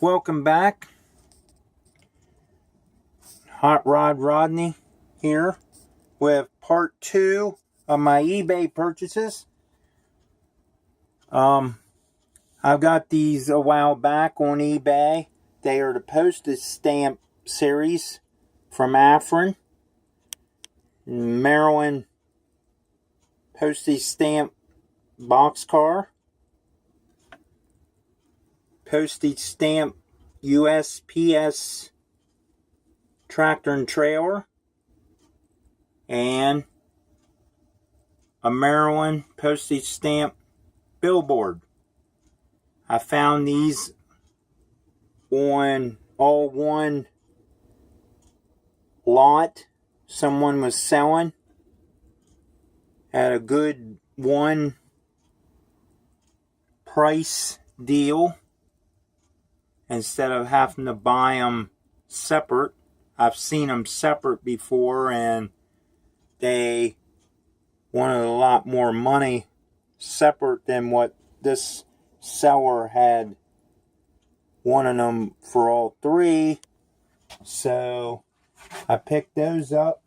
Welcome back. Hot Rod Rodney here with part 2 of my eBay purchases. I got these a while back on eBay. They are the postage stamp series from Afrin, Maryland postage stamp boxcar, postage stamp USPS tractor and trailer, and a Maryland postage stamp billboard. I found these on all one lot someone was selling at a good one price deal instead of having to buy them separate. I've seen them separate before and they wanted a lot more money separate than what this seller had wanted them for all three. So I picked those up.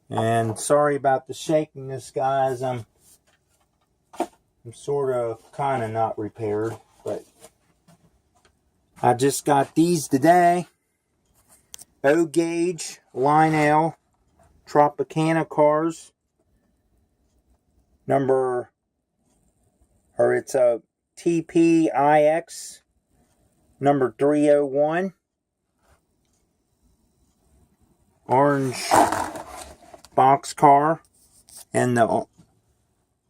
And sorry about the shakiness, guys. I'm sort of kind of not repaired, but I just got these today. O-Gauge Lionel Tropicana cars. It's a TPIX number 301. Orange boxcar and the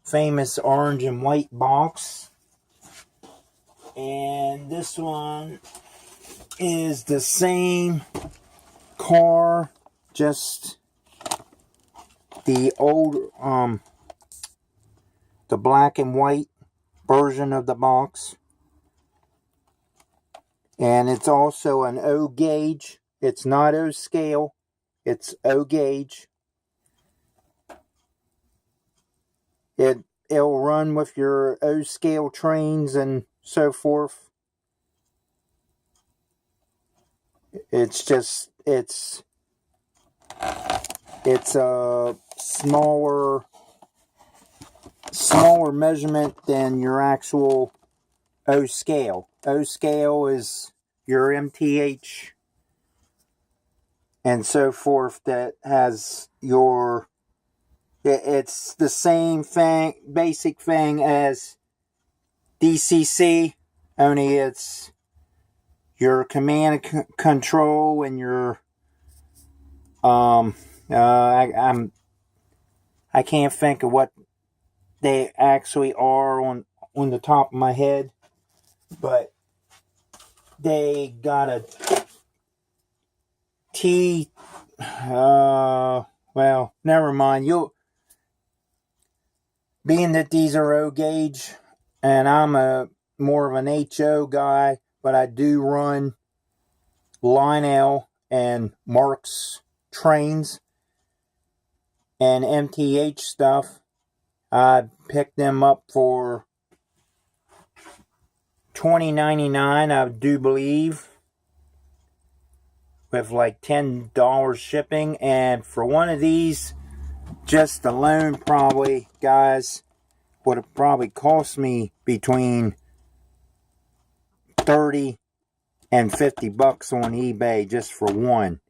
famous orange and white box. And this one is the same car, just the old the black and white version of the box. And it's also an O-Gauge. It's not O-Scale, it's O-Gauge. It'll run with your O-Scale trains and so forth. It's a smaller measurement than your actual O-Scale. O-Scale is your MTH and so forth that has your... It's the same thing, basic thing as DCC, only it's your command and control and your I can't think of what they actually are on the top of my head, but they got a well, never mind. Being that these are O-Gauge, and I'm more of an HO guy, but I do run Lionel and Marks trains and MTH stuff. I picked them up for $20.99, I do believe, with like $10 shipping. And for one of these, just alone probably, guys, would have probably cost me between $30 and $50 on eBay just for one.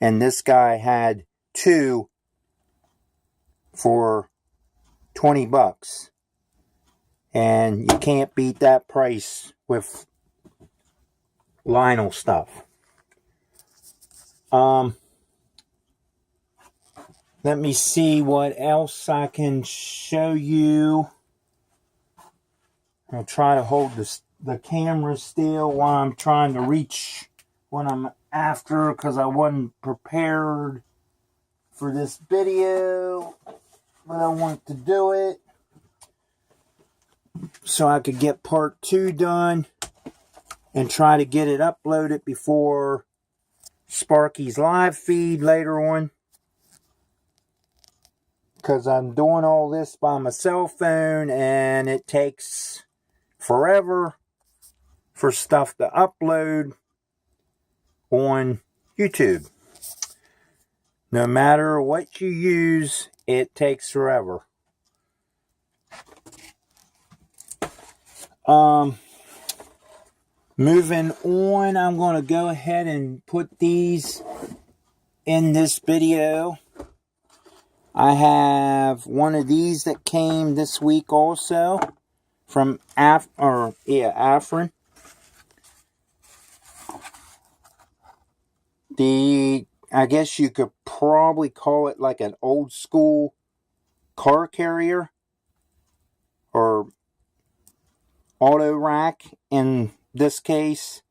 And this guy had two for $20. And you can't beat that price with Lionel stuff. Let me see what else I can show you. I'll try to hold the camera still while I'm trying to reach what I'm after, because I wasn't prepared for this video, but I want to do it so I could get part 2 done and try to get it uploaded before Sparky's live feed later on, because I'm doing all this by my cell phone and it takes forever for stuff to upload on YouTube. No matter what you use, it takes forever. Moving on, I'm going to go ahead and put these in this video. I have one of these that came this week also from Afrin. I guess you could probably call it like an old school car carrier or auto rack in this case.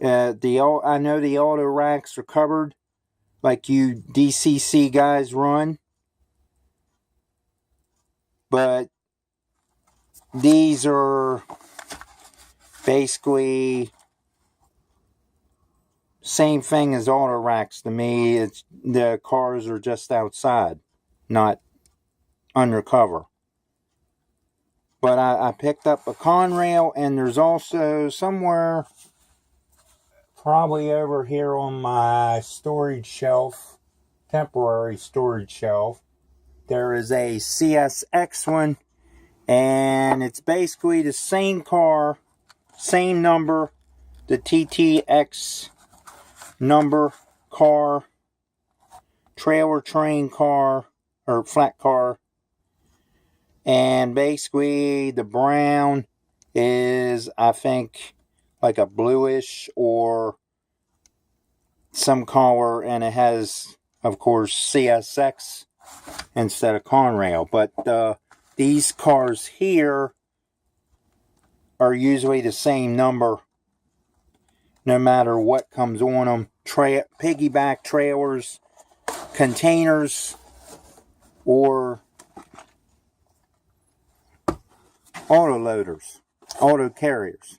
I know the auto racks are covered like you DCC guys run, but these are basically same thing as auto racks to me. It's the cars are just outside, not undercover. But I picked up a Conrail, and there's also somewhere probably over here on my storage shelf, temporary storage shelf, there is a CSX one, and it's basically the same car, same number, the TTX number car, trailer train car, or flat car, and basically the brown is, I think, like a bluish or some color, and it has, of course, CSX instead of Conrail. But these cars here are usually the same number no matter what comes on them. Piggyback trailers, containers, or auto loaders, auto carriers.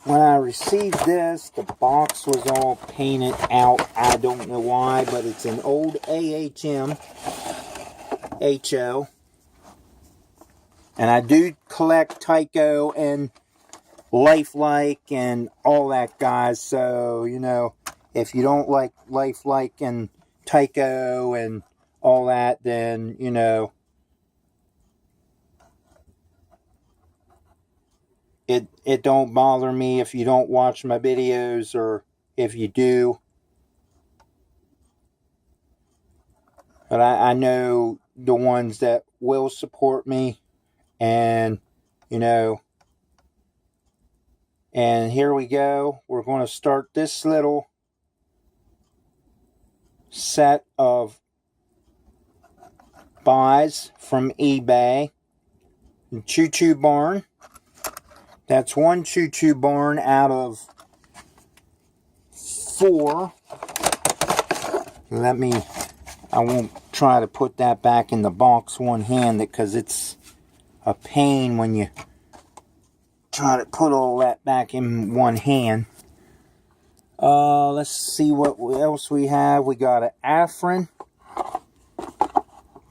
When I received this, the box was all painted out. I don't know why, but it's an old AHM HO. And I do collect Tyco and Lifelike and all that, guys. So, you know, if you don't like Lifelike and Tyco and all that, then, you know, it don't bother me if you don't watch my videos, or if you do. But I know the ones that will support me, and, you know, and here we go. We're going to start this little set of buys from eBay. Choo Choo Barn. That's one Choo Choo Barn out of 4. I won't try to put that back in the box one-handed, because it's a pain when you try to put all that back in one hand. Let's see what else we have. We got an Afrin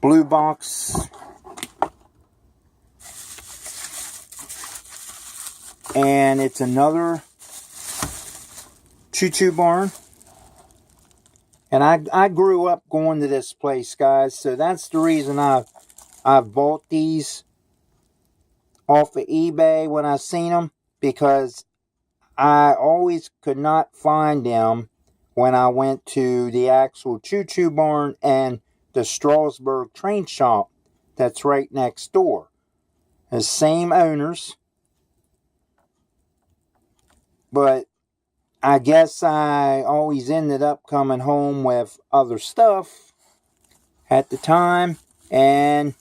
blue box. And it's another Choo Choo Barn. And I grew up going to this place, guys. So that's the reason I've bought these off of eBay when I seen them. Because I always could not find them when I went to the actual Choo Choo Barn and the Strasburg Train Shop that's right next door. The same owners. But I guess I always ended up coming home with other stuff at the time. And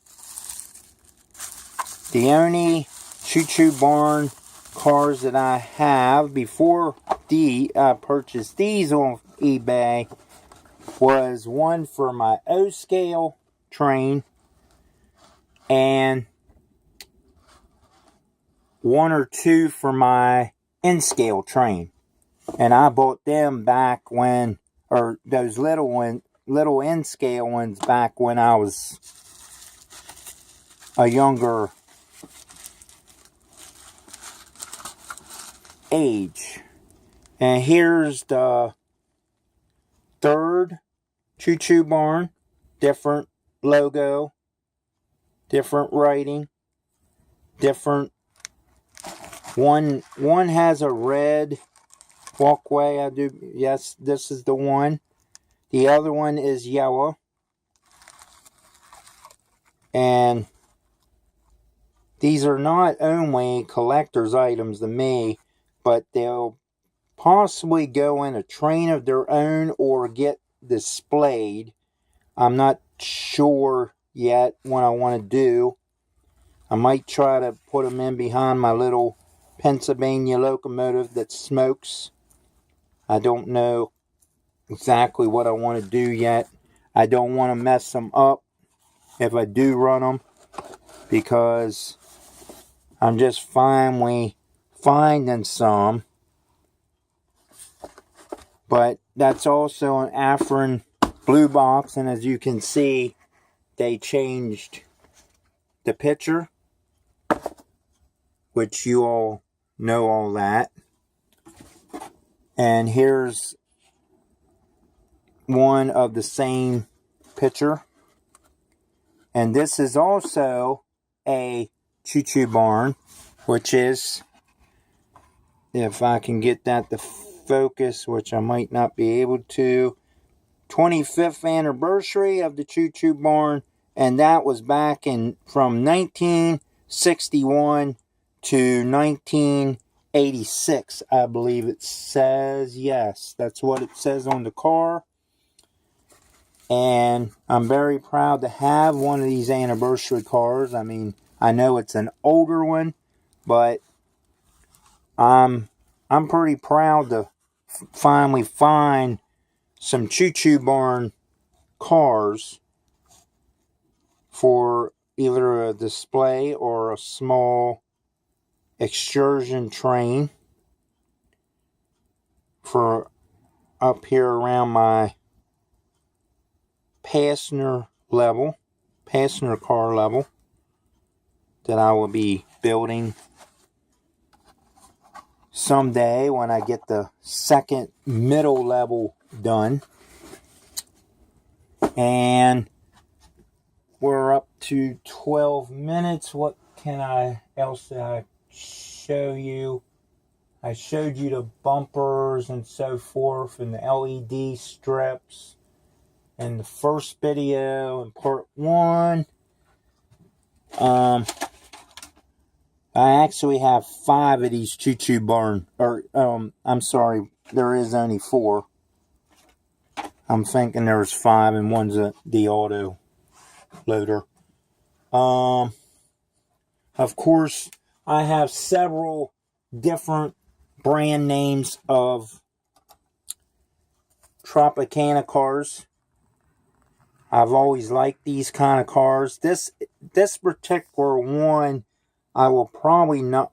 the only Choo Choo Barn cars that I have before I purchased these on eBay was one for my O-scale train and one or two for my N-scale train. And I bought them back when, or those little N-scale ones back when I was a younger age. And here's the third Choo Choo Barn. Different logo, different writing, different. One has a red walkway. Yes, this is the one. The other one is yellow. And these are not only collector's items to me, but they'll possibly go in a train of their own or get displayed. I'm not sure yet what I want to do. I might try to put them in behind my little Pennsylvania locomotive that smokes. I don't know exactly what I want to do yet. I don't want to mess them up if I do run them, because I'm just finally finding some. But that's also an Afrin blue box, and as you can see, they changed the picture, which you all know all that. And here's one of the same picture. And this is also a Choo Choo Barn, which is, if I can get that to focus, which I might not be able to, 25th anniversary of the Choo Choo Barn. And that was back from 1961 to 1986, I believe it says. Yes, that's what it says on the car. And I'm very proud to have one of these anniversary cars. I mean, I know it's an older one, but I'm pretty proud to finally find some Choo Choo Barn cars for either a display or a small excursion train for up here around my passenger car level that I will be building someday when I get the second middle level done. And we're up to 12 minutes. What else did I show you? I showed you the bumpers and so forth and the LED strips in the first video in part 1. I actually have 5 of these Choo Choo Barn, I'm sorry, there is only 4. I'm thinking there's 5 and one's the auto loader. Of course, I have several different brand names of Tropicana cars. I've always liked these kind of cars. This particular one, I will probably not.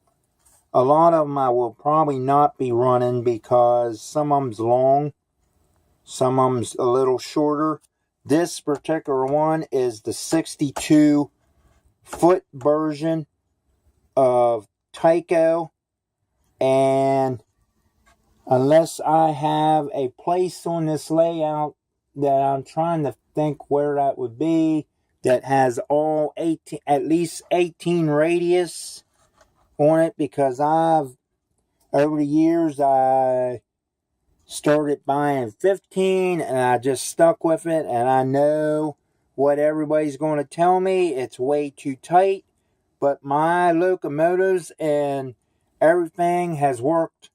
A lot of them I will probably not be running because some of them's long, some of them's a little shorter. This particular one is the 62-foot version of Tyco, and unless I have a place on this layout that I'm trying to think where that would be, that has all 18, at least 18 radius on it, because over the years I started buying 15 and I just stuck with it, and I know what everybody's going to tell me, it's way too tight, but my locomotives and everything has worked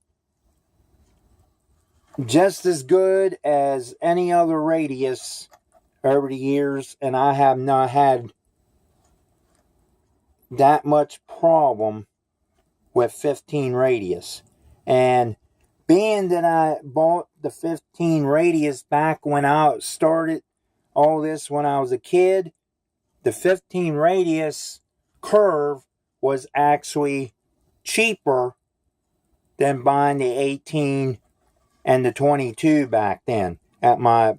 just as good as any other radius over the years, and I have not had that much problem with 15 radius. And being that I bought the 15 radius back when I started all this when I was a kid, the 15 radius curve was actually cheaper than buying the 18 and the 22 back then at my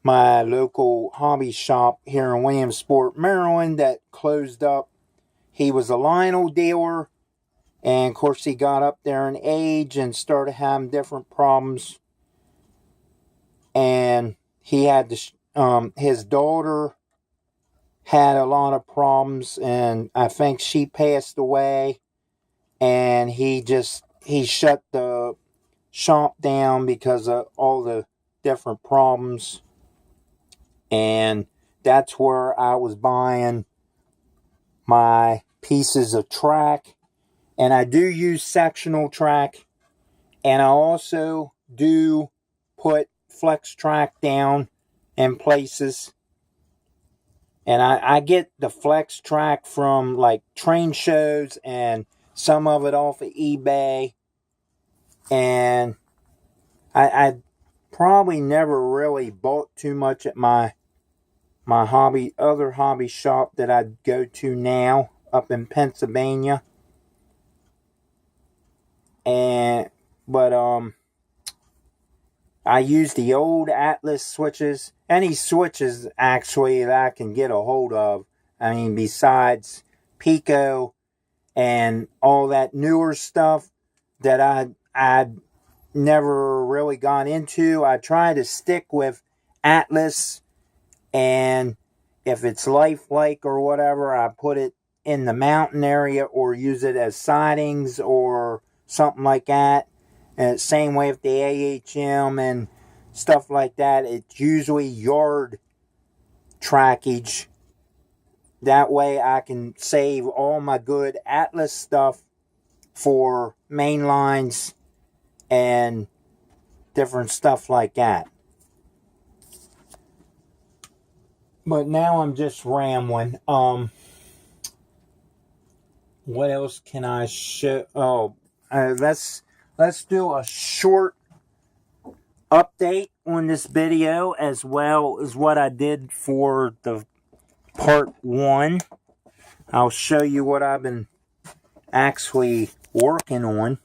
local hobby shop here in Williamsport, Maryland, that closed up. He was a Lionel dealer, And of course, he got up there in age and started having different problems. And he had his daughter had a lot of problems, and I think she passed away. And he shut the shop down because of all the different problems. And that's where I was buying my pieces of track. And I do use sectional track. And I also do put flex track down in places. And I get the flex track from like train shows and some of it off of eBay. And I probably never really bought too much at my other hobby shop that I go to now up in Pennsylvania. But I use the old Atlas switches. Any switches actually that I can get a hold of. I mean, besides Pico and all that newer stuff that I never really got into. I try to stick with Atlas, and if it's lifelike or whatever, I put it in the mountain area or use it as sidings or something like that. And same way with the AHM and stuff like that. It's usually yard trackage. That way I can save all my good Atlas stuff for main lines and different stuff like that. But now I'm just rambling. What else can I show? Let's do a short update on this video as well as what I did for the part 1. I'll show you what I've been actually working on.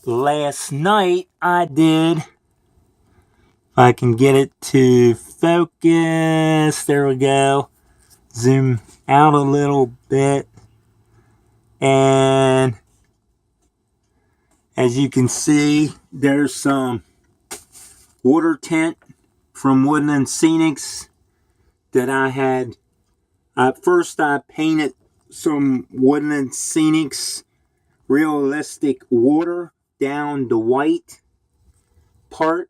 Last night I did, if I can get it to focus, there we go, zoom out a little bit, and as you can see, there's some water tint from Woodland Scenics that I had. First I painted some Woodland Scenics realistic water down the white part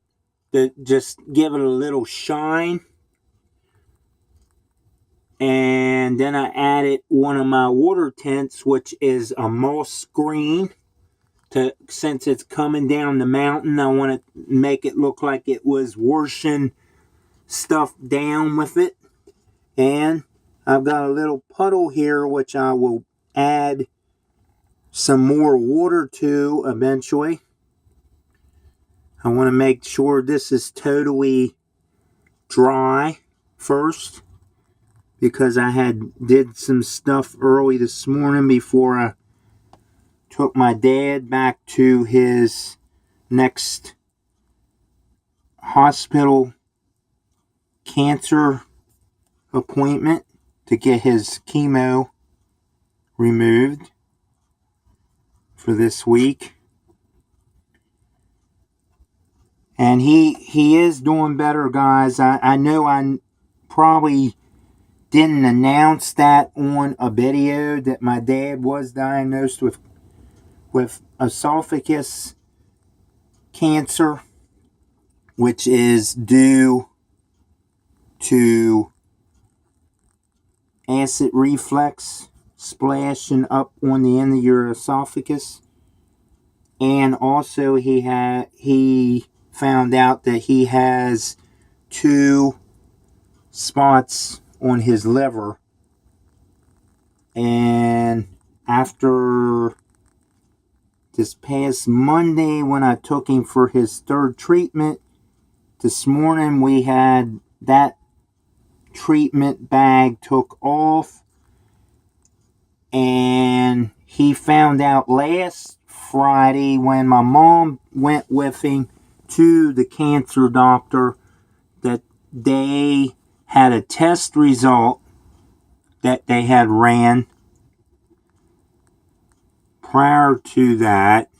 to just give it a little shine. And then I added one of my water tints, which is a moss green. Since it's coming down the mountain, I want to make it look like it was washing stuff down with it. And I've got a little puddle here, which I will add some more water to eventually. I want to make sure this is totally dry first, because I did some stuff early this morning before I took my dad back to his next hospital cancer appointment to get his chemo removed for this week. And he is doing better, guys. I know I probably didn't announce that on a video that my dad was diagnosed with esophagus cancer, which is due to acid reflux splashing up on the end of your esophagus. And also he found out that he has 2 spots on his liver. And after this past Monday, when I took him for his 3rd treatment, this morning we had that treatment bag took off. And he found out last Friday when my mom went with him to the cancer doctor that they had a test result that they had ran prior to that,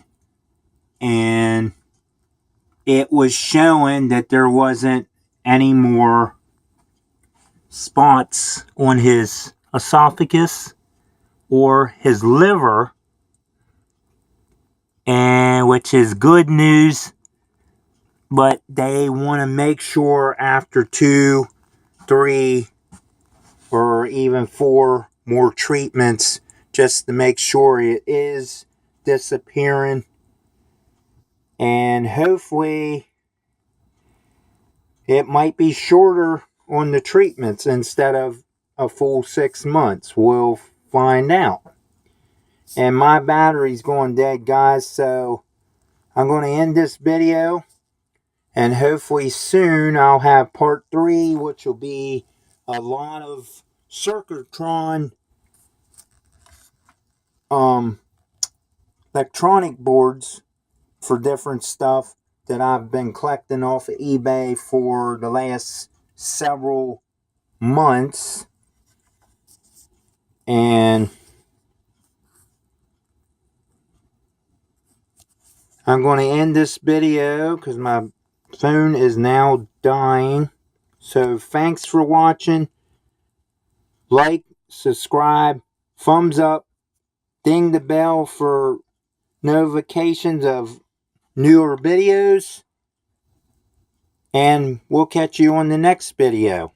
and it was showing that there wasn't any more spots on his esophagus or his liver, and which is good news, but they want to make sure after 2, 3, or even 4 more treatments just to make sure it is disappearing, and hopefully it might be shorter on the treatments instead of a full 6 months. We'll find out. And my battery's going dead, guys, so I'm going to end this video, and hopefully soon I'll have part 3, which will be a lot of Circuitron electronic boards for different stuff that I've been collecting off of eBay for the last several months. And I'm going to end this video because my phone is now dying. So thanks for watching. Like, subscribe, thumbs up, ding the bell for notifications of newer videos. And we'll catch you on the next video.